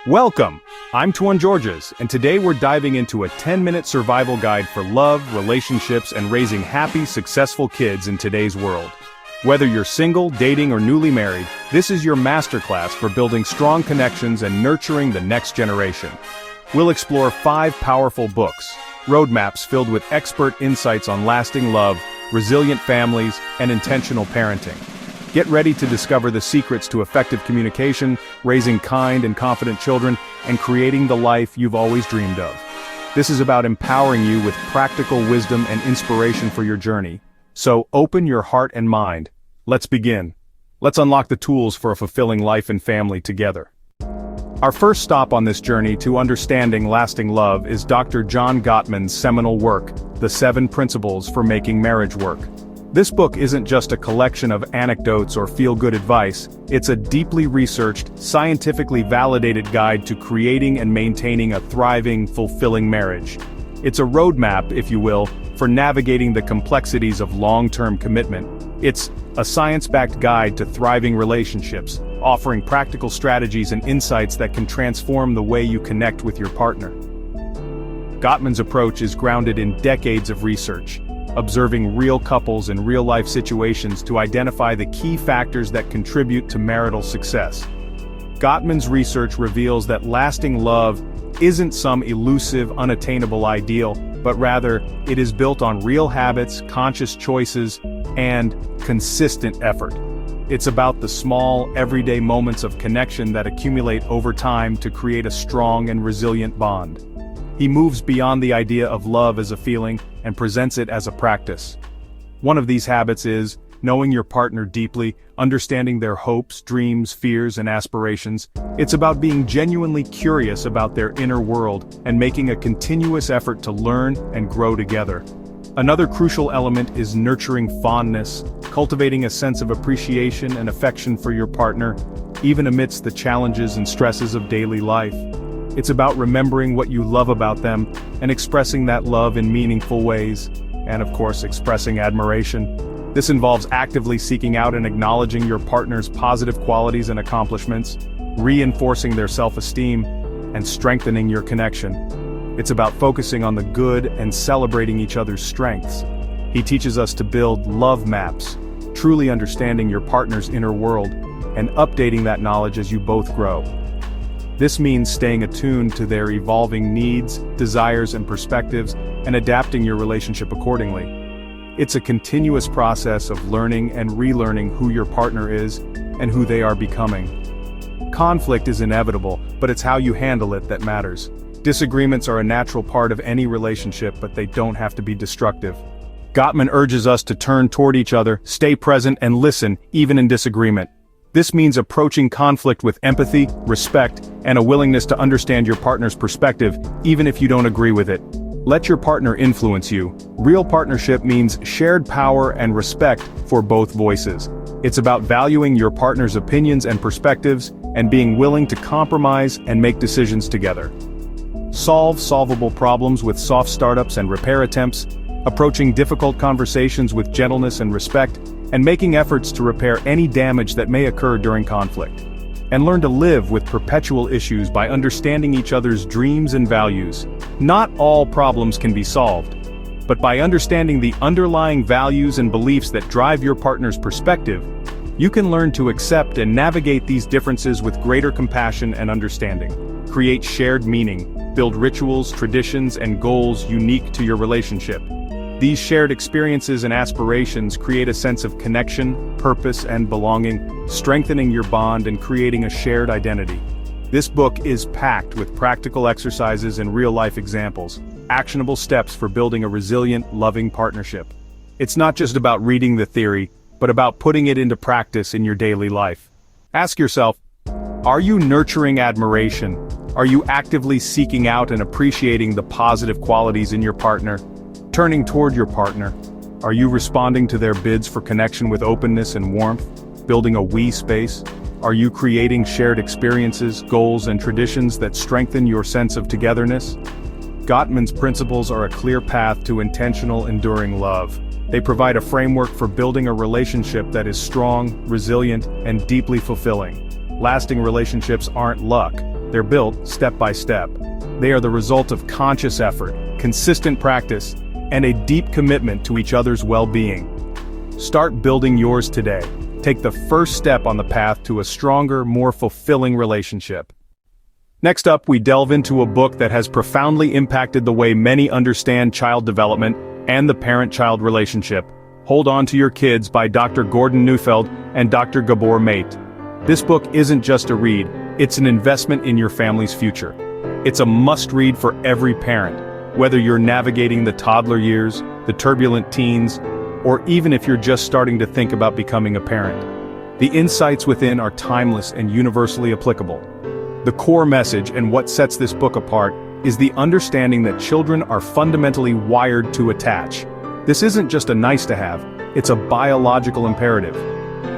Welcome! I'm Tuan Georges, and today we're diving into a 10-minute survival guide for love, relationships, and raising happy, successful kids in today's world. Whether you're single, dating, or newly married, this is your masterclass for building strong connections and nurturing the next generation. We'll explore 5 powerful books, roadmaps filled with expert insights on lasting love, resilient families, and intentional parenting. Get ready to discover the secrets to effective communication, raising kind and confident children, and creating the life you've always dreamed of. This is about empowering you with practical wisdom and inspiration for your journey. So open your heart and mind. Let's begin. Let's unlock the tools for a fulfilling life and family together. Our first stop on this journey to understanding lasting love is Dr. John Gottman's seminal work, The 7 Principles for Making Marriage Work. This book isn't just a collection of anecdotes or feel-good advice, it's a deeply researched, scientifically validated guide to creating and maintaining a thriving, fulfilling marriage. It's a roadmap, if you will, for navigating the complexities of long-term commitment. It's a science-backed guide to thriving relationships, offering practical strategies and insights that can transform the way you connect with your partner. Gottman's approach is grounded in decades of research, observing real couples in real-life situations to identify the key factors that contribute to marital success. Gottman's research reveals that lasting love isn't some elusive, unattainable ideal, but rather, it is built on real habits, conscious choices, and consistent effort. It's about the small, everyday moments of connection that accumulate over time to create a strong and resilient bond. He moves beyond the idea of love as a feeling and presents it as a practice. One of these habits is knowing your partner deeply, understanding their hopes, dreams, fears, and aspirations. It's about being genuinely curious about their inner world and making a continuous effort to learn and grow together. Another crucial element is nurturing fondness, cultivating a sense of appreciation and affection for your partner, even amidst the challenges and stresses of daily life. It's about remembering what you love about them and expressing that love in meaningful ways, and of course expressing admiration. This involves actively seeking out and acknowledging your partner's positive qualities and accomplishments, reinforcing their self-esteem, and strengthening your connection. It's about focusing on the good and celebrating each other's strengths. He teaches us to build love maps, truly understanding your partner's inner world, and updating that knowledge as you both grow. This means staying attuned to their evolving needs, desires, and perspectives, and adapting your relationship accordingly. It's a continuous process of learning and relearning who your partner is and who they are becoming. Conflict is inevitable, but it's how you handle it that matters. Disagreements are a natural part of any relationship, but they don't have to be destructive. Gottman urges us to turn toward each other, stay present, and listen, even in disagreement. This means approaching conflict with empathy, respect, and a willingness to understand your partner's perspective, even if you don't agree with it. Let your partner influence you. Real partnership means shared power and respect for both voices. It's about valuing your partner's opinions and perspectives, and being willing to compromise and make decisions together. Solve solvable problems with soft startups and repair attempts, approaching difficult conversations with gentleness and respect, and making efforts to repair any damage that may occur during conflict. And learn to live with perpetual issues by understanding each other's dreams and values. Not all problems can be solved, but by understanding the underlying values and beliefs that drive your partner's perspective, you can learn to accept and navigate these differences with greater compassion and understanding. Create shared meaning, build rituals, traditions, and goals unique to your relationship. These shared experiences and aspirations create a sense of connection, purpose, and belonging, strengthening your bond and creating a shared identity. This book is packed with practical exercises and real-life examples, actionable steps for building a resilient, loving partnership. It's not just about reading the theory, but about putting it into practice in your daily life. Ask yourself, are you nurturing admiration? Are you actively seeking out and appreciating the positive qualities in your partner? Turning toward your partner, are you responding to their bids for connection with openness and warmth, building a we space? Are you creating shared experiences, goals, and traditions that strengthen your sense of togetherness? Gottman's principles are a clear path to intentional, enduring love. They provide a framework for building a relationship that is strong, resilient, and deeply fulfilling. Lasting relationships aren't luck, They're built step by step. They are the result of conscious effort, consistent practice, and a deep commitment to each other's well-being. Start building yours today. Take the first step on the path to a stronger, more fulfilling relationship. Next up, we delve into a book that has profoundly impacted the way many understand child development and the parent-child relationship. Hold On to Your Kids by Dr. Gordon Neufeld and Dr. Gabor Mate. This book isn't just a read, it's an investment in your family's future. It's a must-read for every parent, whether you're navigating the toddler years, the turbulent teens, or even if you're just starting to think about becoming a parent. The insights within are timeless and universally applicable. The core message and what sets this book apart is the understanding that children are fundamentally wired to attach. This isn't just a nice-to-have, it's a biological imperative.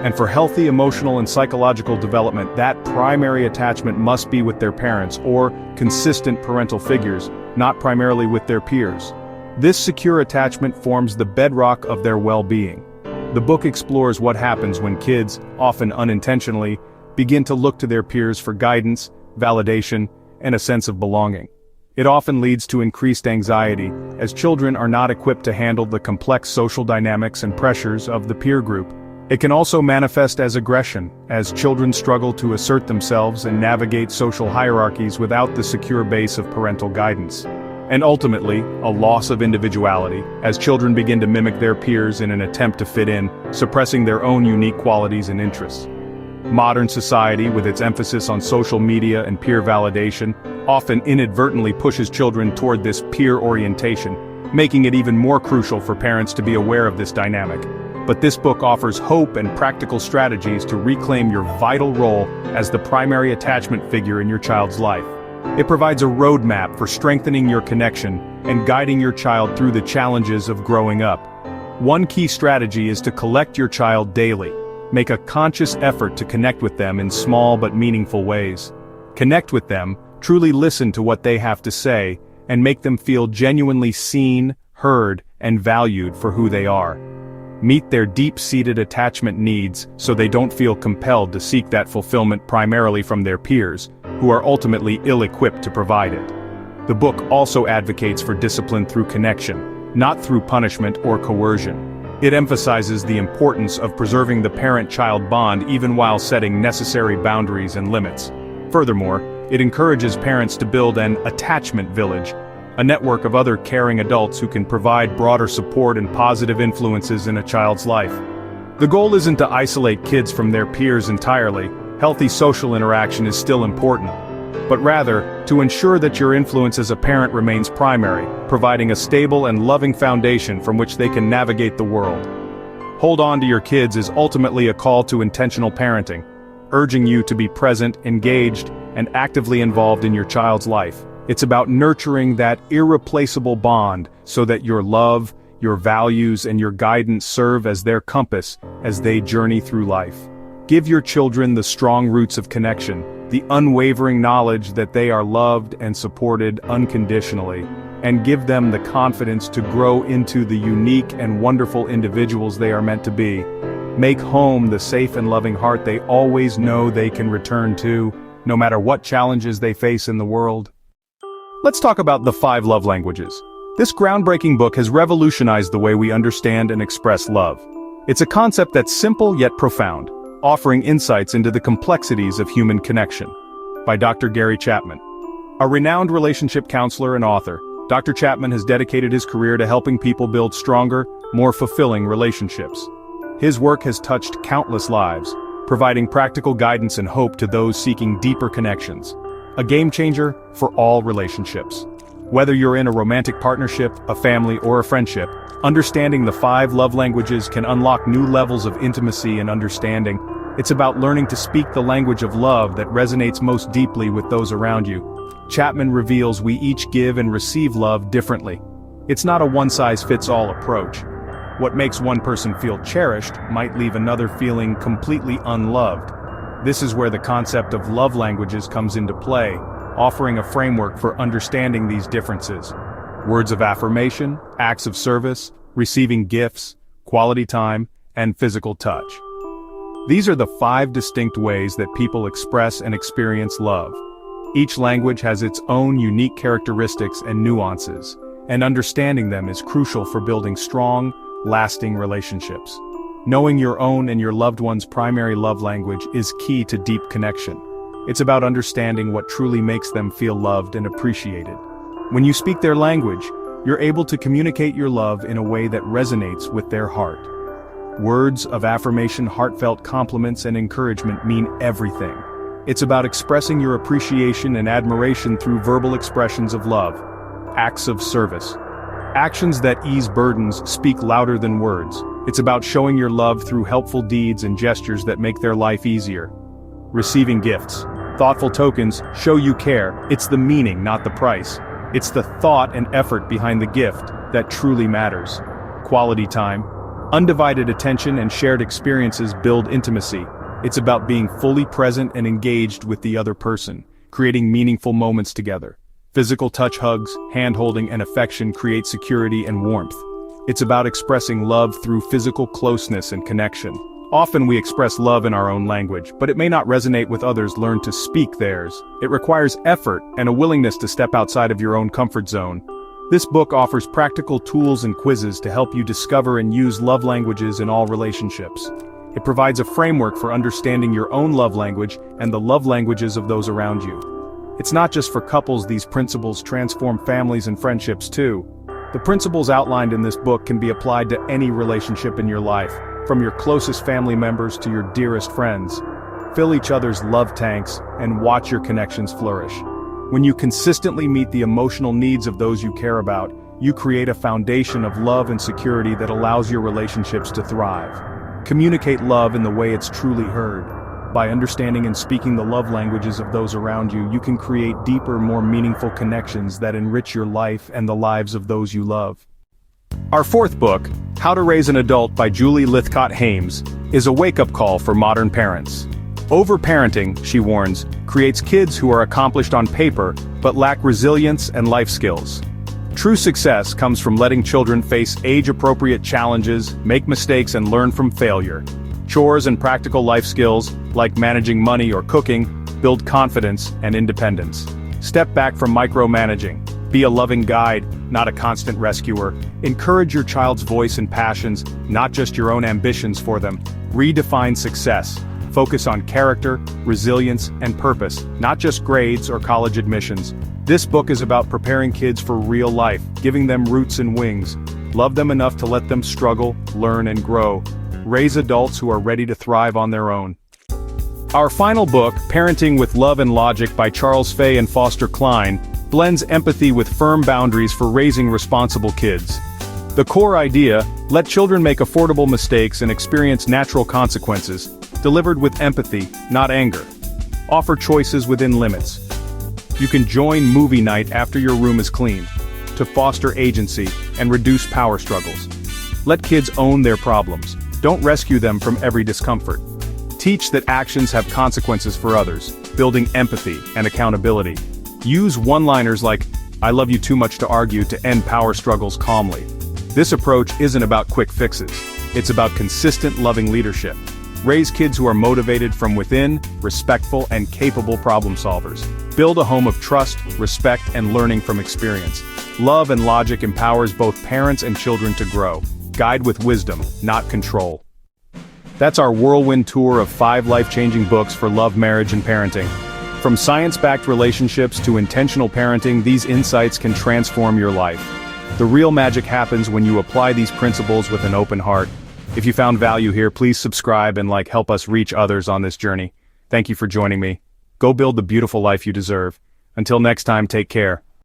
And for healthy emotional and psychological development, that primary attachment must be with their parents or consistent parental figures, not primarily with their peers. This secure attachment forms the bedrock of their well-being. The book explores what happens when kids, often unintentionally, begin to look to their peers for guidance, validation, and a sense of belonging. It often leads to increased anxiety, as children are not equipped to handle the complex social dynamics and pressures of the peer group. It can also manifest as aggression, as children struggle to assert themselves and navigate social hierarchies without the secure base of parental guidance. And ultimately, a loss of individuality, as children begin to mimic their peers in an attempt to fit in, suppressing their own unique qualities and interests. Modern society, with its emphasis on social media and peer validation, often inadvertently pushes children toward this peer orientation, making it even more crucial for parents to be aware of this dynamic. But this book offers hope and practical strategies to reclaim your vital role as the primary attachment figure in your child's life. It provides a roadmap for strengthening your connection and guiding your child through the challenges of growing up. One key strategy is to collect your child daily. Make a conscious effort to connect with them in small but meaningful ways. Connect with them, truly listen to what they have to say, and make them feel genuinely seen, heard, and valued for who they are. Meet their deep-seated attachment needs so they don't feel compelled to seek that fulfillment primarily from their peers, who are ultimately ill-equipped to provide it. The book also advocates for discipline through connection, not through punishment or coercion. It emphasizes the importance of preserving the parent-child bond even while setting necessary boundaries and limits. Furthermore, it encourages parents to build an attachment village, a network of other caring adults who can provide broader support and positive influences in a child's life. The goal isn't to isolate kids from their peers entirely. Healthy social interaction is still important, but rather, to ensure that your influence as a parent remains primary, providing a stable and loving foundation from which they can navigate the world. Hold On to Your Kids is ultimately a call to intentional parenting, urging you to be present, engaged, and actively involved in your child's life. It's about nurturing that irreplaceable bond so that your love, your values, and your guidance serve as their compass as they journey through life. Give your children the strong roots of connection, the unwavering knowledge that they are loved and supported unconditionally, and give them the confidence to grow into the unique and wonderful individuals they are meant to be. Make home the safe and loving heart they always know they can return to, no matter what challenges they face in the world. Let's talk about the 5 love languages. This groundbreaking book has revolutionized the way we understand and express love. It's a concept that's simple yet profound, offering insights into the complexities of human connection. By Dr. Gary Chapman. A renowned relationship counselor and author, Dr. Chapman has dedicated his career to helping people build stronger, more fulfilling relationships. His work has touched countless lives, providing practical guidance and hope to those seeking deeper connections. A game changer for all relationships. Whether you're in a romantic partnership, a family, or a friendship, understanding the 5 love languages can unlock new levels of intimacy and understanding. It's about learning to speak the language of love that resonates most deeply with those around you. Chapman reveals we each give and receive love differently. It's not a one-size-fits-all approach. What makes one person feel cherished might leave another feeling completely unloved. This is where the concept of love languages comes into play, offering a framework for understanding these differences. Words of affirmation, acts of service, receiving gifts, quality time, and physical touch. These are the 5 distinct ways that people express and experience love. Each language has its own unique characteristics and nuances, and understanding them is crucial for building strong, lasting relationships. Knowing your own and your loved one's primary love language is key to deep connection. It's about understanding what truly makes them feel loved and appreciated. When you speak their language, you're able to communicate your love in a way that resonates with their heart. Words of affirmation, heartfelt compliments, and encouragement mean everything. It's about expressing your appreciation and admiration through verbal expressions of love. Acts of service. Actions that ease burdens speak louder than words. It's about showing your love through helpful deeds and gestures that make their life easier. Receiving gifts. Thoughtful tokens show you care. It's the meaning, not the price. It's the thought and effort behind the gift that truly matters. Quality time. Undivided attention and shared experiences build intimacy. It's about being fully present and engaged with the other person, creating meaningful moments together. Physical touch, hugs, hand-holding, and affection create security and warmth. It's about expressing love through physical closeness and connection. Often we express love in our own language, but it may not resonate with others. Learn to speak theirs. It requires effort and a willingness to step outside of your own comfort zone. This book offers practical tools and quizzes to help you discover and use love languages in all relationships. It provides a framework for understanding your own love language and the love languages of those around you. It's not just for couples. These principles transform families and friendships too. The principles outlined in this book can be applied to any relationship in your life, from your closest family members to your dearest friends. Fill each other's love tanks and watch your connections flourish. When you consistently meet the emotional needs of those you care about, you create a foundation of love and security that allows your relationships to thrive. Communicate love in the way it's truly heard. By understanding and speaking the love languages of those around you, you can create deeper, more meaningful connections that enrich your life and the lives of those you love. Our fourth book, How to Raise an Adult by Julie Lythcott-Haims, is a wake-up call for modern parents. Overparenting, she warns, creates kids who are accomplished on paper but lack resilience and life skills. True success comes from letting children face age-appropriate challenges, make mistakes, and learn from failure. Chores and practical life skills, like managing money or cooking, build confidence and independence. Step back from micromanaging. Be a loving guide, not a constant rescuer. Encourage your child's voice and passions, not just your own ambitions for them. Redefine success. Focus on character, resilience, and purpose, not just grades or college admissions. This book is about preparing kids for real life, giving them roots and wings. Love them enough to let them struggle, learn, and grow. Raise adults who are ready to thrive on their own. Our final book, Parenting with Love and Logic by Charles Fay and Foster Cline, blends empathy with firm boundaries for raising responsible kids. The core idea: let children make affordable mistakes and experience natural consequences, delivered with empathy, not anger. Offer choices within limits. You can join movie night after your room is clean, to foster agency and reduce power struggles. Let kids own their problems. Don't rescue them from every discomfort. Teach that actions have consequences for others, building empathy and accountability. Use one-liners like, "I love you too much to argue," to end power struggles calmly. This approach isn't about quick fixes. It's about consistent, loving leadership. Raise kids who are motivated from within, respectful, and capable problem solvers. Build a home of trust, respect, and learning from experience. Love and Logic empowers both parents and children to grow. Guide with wisdom, not control. That's our whirlwind tour of 5 life-changing books for love, marriage, and parenting. From science-backed relationships to intentional parenting, these insights can transform your life. The real magic happens when you apply these principles with an open heart. If you found value here, please subscribe and help us reach others on this journey. Thank you for joining me. Go build the beautiful life you deserve. Until next time, take care.